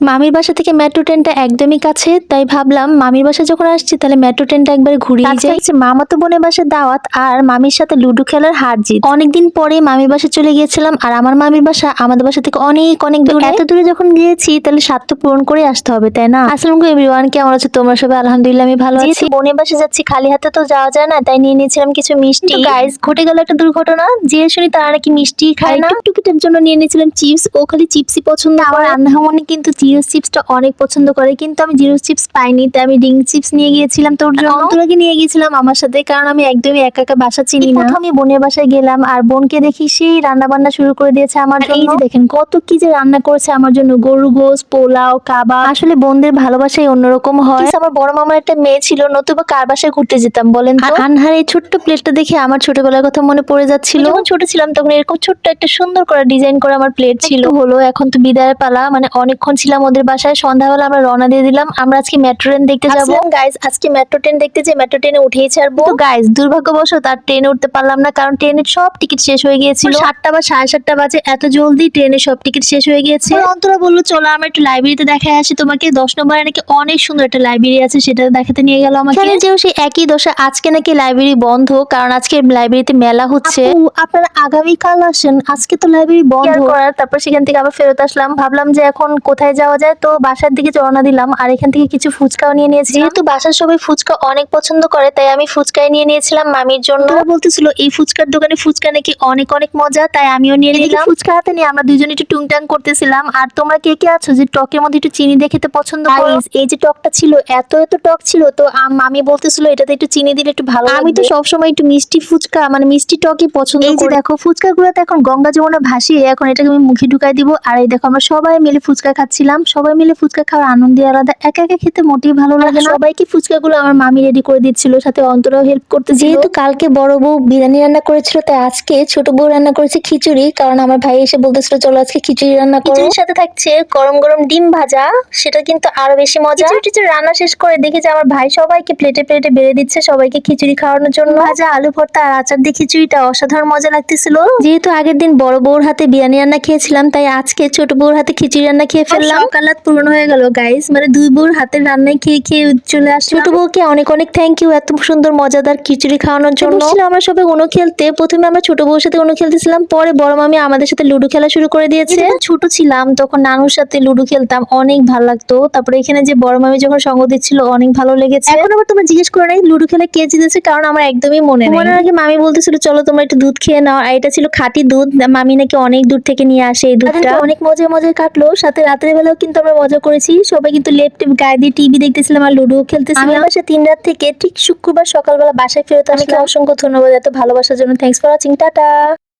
মামির বাসা থেকে মেট্রো ট্রেনটা একদমই কাছে, তাই ভাবলাম মামির বাসা যখন আসছি তাহলে মেট্রো ট্রেনটা একবার ঘুরিয়ে যাই। মামাতো বোনের বাসার দাওয়াত আর মামির সাথে লুডো খেলার হার জিত। অনেকদিন পরে মামির বাসা চলে গিয়েছিলাম, আর আমার মামির বাসা আমাদের বাসা থেকে অনেক অনেক দূরে। এত দূরে যখন গিয়েছি তাহলে স্বার্থ পূরণ করে আসতে হবে, তাই না? আসসালামু আলাইকুম এভরিওয়ান, কেমন আছো তোমরা সবাই? আলহামদুলিল্লাহ আমি ভালো আছি। বোনের বাসা যাচ্ছি, খালি হাতে তো যাওয়া যায় না, তাই নিয়ে নিয়েছিলাম কিছু মিষ্টি। গাইস, ঘটে গেল একটা দুর্ঘটনা, যে শুনি তারা নাকি মিষ্টি খায় না। টুকিটার জন্য নিয়ে নিয়েছিলাম চিপস, ও খালি চিপসই পছন্দ করে। আমার রান্না মনে কিন্তু জিরো চিপসটা অনেক পছন্দ করে, কিন্তু আমি জিরো চিপস পাইনি, তাই আমি রিং চিপস নিয়ে গিয়েছিলাম তোর জন্য। অন্তরাকে নিয়ে গিয়েছিলাম আমার সাথে, কারণ আমি একদমই একা একা বাসা চিনি না। প্রথমে বোনের বাসায় গেলাম, আর বোনকে দেখি সেই রান্না বান্না শুরু করে দিয়েছে আমার জন্য। এই যে দেখেন কত কি যে রান্না করেছে আমার জন্য, গরু গোশত, পোলাও, কাবাব। আসলে বোনদের ভালোবাসাই অন্যরকম হয়। আমার বড় মামার একটা মেয়ে ছিল, নতুবা কার বাসায় ঘুরতে যেতাম বলেন তো? আনহার এই ছোট্ট প্লেটটা দেখে আমার ছোটবেলার কথা মনে পড়ে যাচ্ছিল। যখন ছোট ছিলাম তখন এরকম ছোট্ট একটা সুন্দর করে ডিজাইন করা আমার প্লেট ছিল। হলো এখন তো বিদায়ের পালা, মানে অনেকক্ষণ ছিলাম ওদের বাসায়। সন্ধ্যাবেলা আমরা রওনা দিয়ে দিলাম, আমরা আজকে মেট্রো ট্রেন দেখতে যাবো। গাইজ আজকে মেট্রো ট্রেন দেখতে যে মেট্রো ট্রেনে উঠেই ছাড়বো। তো গাইজ দুর্ভাগ্যবশত তার ট্রেনে উঠতে পারলাম না, কারণ ট্রেনের সব টিকিট শেষ হয়ে গিয়েছিল। 7টা বা 7:30 বাজে, এত জলদি ট্রেনের সব টিকিট শেষ হয়ে গিয়েছে। অন্তরা বললো চলো আমরা একটু লাইব্রেরিতে দেখায় আসি তোমাকে। 10 নম্বরে নাকি অনেক সুন্দর একটা লাইব্রেরি আছে, সেটা দেখাতে নিয়ে গেল আমাকে। যেও সেই একই দশা, আজকে নাকি লাইব্রেরি বন্ধ, কারণ আজকে লাইব্রেরিতে মেলা হচ্ছে। আপনারা আগামীকাল আসেন, আজকে তো লাইব্রেরি বন্ধ। তারপর সেখান থেকে আবার ফেরত আসলাম, ভাবলাম যে এখন কোথায় যাওয়া যায়, তো বাসার দিকে রওনা দিলাম। আর এখান থেকে কিছু ফুচকাও নিয়ে নিয়েছি, যেহেতু বাসার সবাই ফুচকা অনেক পছন্দ করে, তাই আমি ফুচকাই নিয়ে নিয়েছিলাম মামির জন্য। ওরা বলতেছিল এই ফুচকার দোকানে ফুচকা নাকি অনেক অনেক মজা, তাই আমিও নিয়ে নিলাম। ফুচকা হাতে নিয়ে আমরা দুজনে একটু টুংটাং করতেছিলাম। আর তোমরা কে কে আছো যে টকের মধ্যে একটু চিনি দিয়ে খেতে পছন্দ করো? এই যে টকটা ছিল, এত এত টক ছিল, তো মামি বলতেছিল এটাতে একটু চিনি দিলে একটু ভালো। আমি তো সবসময় একটু মিষ্টি ফুচকা, মানে মিষ্টি টকই পছন্দ করি। এই যে দেখো ফুচকা গুলোতে এখন গঙ্গা যমুনা ভাসিয়ে এখন এটাকে আমি মুখে ঢুকাই দিব। আর এই দেখো আমরা সবাই মিলে ফুচকা খাচ্ছিলাম। সবাই মিলে ফুচকা খাওয়ার আনন্দই আলাদা, একা একা খেতে মোটেই ভালো লাগে না। সবাইকে ফুচকা গুলো আমার মামি রেডি করে দিচ্ছিল, সাথে অন্তরাও হেল্প করতে। যেহেতু কালকে বড় বউ বিরিয়ানি রান্না করেছিল, তাই আজকে ছোট বউ রান্না করেছে খিচুড়ি, কারণ আমার ভাই এসে বলতেছিল চলো আজকে খিচুড়ি রান্না করো। খিচুড়ির সাথে থাকছে গরম গরম ডিম ভাজা, সেটা কিন্তু আরো বেশি মজা। খিচুড়ি রান্না শেষ করে দেখি যে আমার ভাই সবাইকে প্লেটে প্লেটে বেড়ে দিচ্ছে সবাইকে খিচুড়ি খাওয়ানোর জন্য। ভাজা, আলু ভর্তা আর আচার দিয়ে খিচুড়িটা অসাধারণ মজা লাগতেছিল। যেহেতু আগের দিন বড় বউর হাতে বিরিয়ানি রান্না খেয়েছিলাম, তাই আজকে ছোট বউর হাতে খিচুড়ি রান্না খেয়ে ফেললাম। সকালাত পূরণ হয়ে গেল গাইস, মানে দুই বউর হাতের রান্নায় খেয়ে খেয়ে চলে আসছে। ছোট বউকে অনেক অনেক থ্যাংক ইউ এত সুন্দর মজাদার খিচুড়ি খাওয়ানোর জন্য। আমরা সবাই উনো খেলতে, প্রথমে আমরা ছোট বউর সাথে উনো খেলতেছিলাম, পরে বড় মামি আমাদের সাথে লুডো খেলা শুরু করে দিয়েছে। ছোট ছিলাম তখন নানুর সাথে লুডো খেলতাম, অনেক ভালো লাগতো। তারপরে এখানে যে বড় মামি যখন সঙ্গ দিচ্ছিল অনেক ভালো লেগেছে। এখন আবার তোমরা জিজ্ঞেস করে নাই লুডো খেলে কে জিতেছে, কারণ আমার একদমই মনে নেই। মনে আগে মামি বলতেছিল চলো তোমরা একটু দুধ খেয়ে নাও, আর এটা ছিল খাঁটি দুধ, মামি নাকি অনেক দূর থেকে নিয়ে আসে এই দুধটা। অনেক মজা মজা কাটলো, সাথে রাতের বেলাও কিন্তু আমরা মজা করেছি। সবাই কিন্তু লেপ গায়ে দিয়ে টিভি দেখতেছিলাম আর লুডো খেলতেছিলাম। আমি বাসায় 3 রাত থেকে ঠিক শুক্রবার সকালবেলা বাসায় ফেরত আসলাম। অসংখ্য ধন্যবাদ এত ভালোবাসার জন্য। Thanks for watching, tata.